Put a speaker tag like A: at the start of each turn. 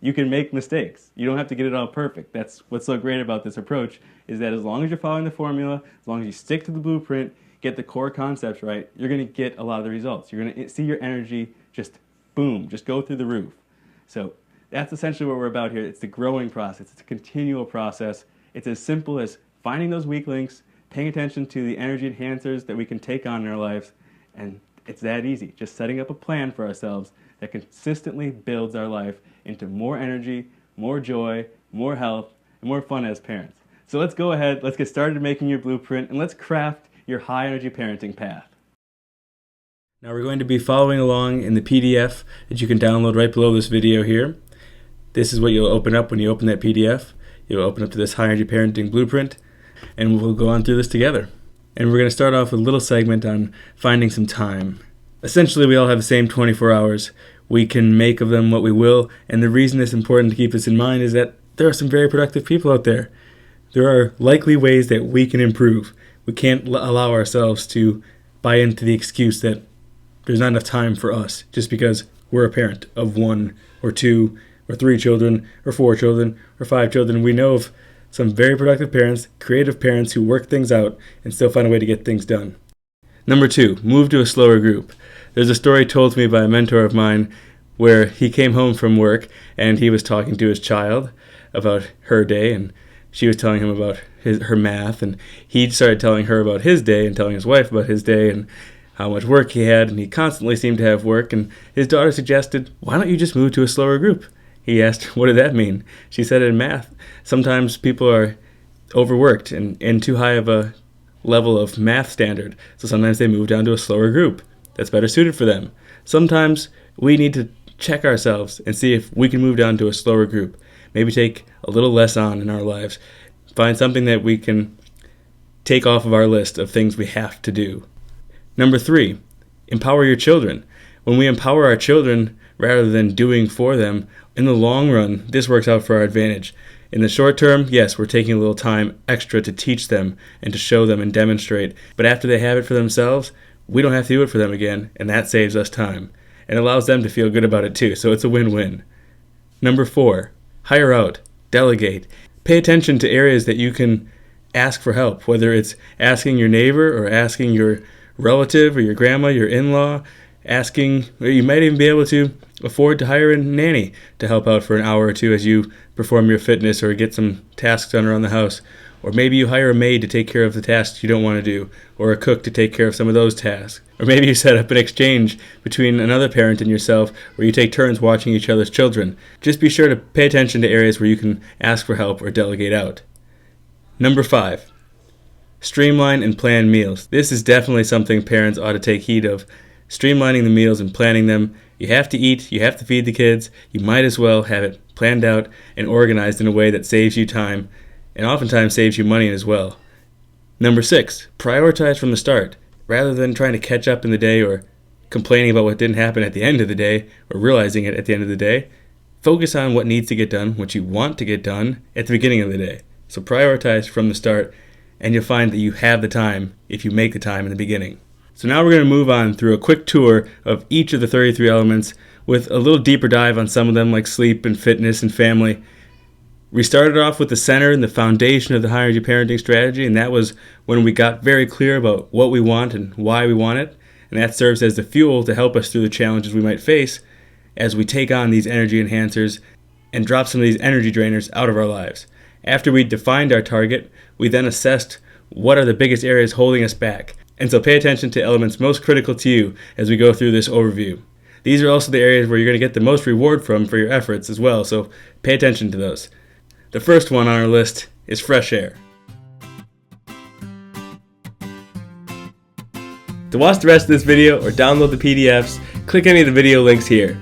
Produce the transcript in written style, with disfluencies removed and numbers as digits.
A: you can make mistakes. You don't have to get it all perfect. That's what's so great about this approach, is that as long as you're following the formula, as long as you stick to the blueprint, get the core concepts right, you're going to get a lot of the results. You're going to see your energy just boom, just go through the roof. So that's essentially what we're about here. It's the growing process. It's a continual process. It's as simple as finding those weak links, paying attention to the energy enhancers that we can take on in our lives, and it's that easy. Just setting up a plan for ourselves that consistently builds our life into more energy, more joy, more health, and more fun as parents. So let's go ahead, let's get started making your blueprint, and let's craft your high energy parenting path. Now we're going to be following along in the PDF that you can download right below this video here. This is what you'll open up when you open that PDF. You'll open up to this high energy parenting blueprint, and we'll go on through this together. And we're going to start off with a little segment on finding some time. Essentially, we all have the same 24 hours. We can make of them what we will, and the reason it's important to keep this in mind is that there are some very productive people out there. There are likely ways that we can improve. We can't allow ourselves to buy into the excuse that there's not enough time for us just because we're a parent of 1 or 2 or 3 children or 4 children or 5 children. We know of some very productive parents, creative parents who work things out and still find a way to get things done. Number 2, move to a slower group. There's a story told to me by a mentor of mine where he came home from work and he was talking to his child about her day, and she was telling him about her math, and he started telling her about his day and telling his wife about his day and how much work he had, and he constantly seemed to have work, and his daughter suggested, why don't you just move to a slower group? He asked, what did that mean? She said, in math, sometimes people are overworked and too high of a level of math standard, so sometimes they move down to a slower group that's better suited for them. Sometimes we need to check ourselves and see if we can move down to a slower group, maybe take a little less on in our lives, find something that we can take off of our list of things we have to do. Number 3, empower your children. When we empower our children rather than doing for them, in the long run, this works out for our advantage. In the short term, yes, we're taking a little time extra to teach them and to show them and demonstrate, but after they have it for themselves, we don't have to do it for them again, and that saves us time. And allows them to feel good about it too, so it's a win-win. Number 4, hire out, delegate. Pay attention to areas that you can ask for help, whether it's asking your neighbor or asking your relative or your grandma, your in-law, asking, or you might even be able to afford to hire a nanny to help out for an hour or 2 as you perform your fitness or get some tasks done around the house. Or maybe you hire a maid to take care of the tasks you don't want to do, or a cook to take care of some of those tasks. Or maybe you set up an exchange between another parent and yourself where you take turns watching each other's children. Just be sure to pay attention to areas where you can ask for help or delegate out. Number 5, streamline and plan meals. This is definitely something parents ought to take heed of. Streamlining the meals and planning them. You have to eat, you have to feed the kids, you might as well have it planned out and organized in a way that saves you time and oftentimes saves you money as well. Number 6, prioritize from the start. Rather than trying to catch up in the day or complaining about what didn't happen at the end of the day or realizing it at the end of the day, focus on what needs to get done, what you want to get done at the beginning of the day. So prioritize from the start, and you'll find that you have the time if you make the time in the beginning. So now we're going to move on through a quick tour of each of the 33 elements with a little deeper dive on some of them like sleep and fitness and family. We started off with the center and the foundation of the high energy parenting strategy, and that was when we got very clear about what we want and why we want it, and that serves as the fuel to help us through the challenges we might face as we take on these energy enhancers and drop some of these energy drainers out of our lives. After we defined our target, we then assessed what are the biggest areas holding us back, and so pay attention to elements most critical to you as we go through this overview. These are also the areas where you're going to get the most reward from for your efforts as well, so pay attention to those. The first one on our list is fresh air. To watch the rest of this video or download the PDFs, click any of the video links here.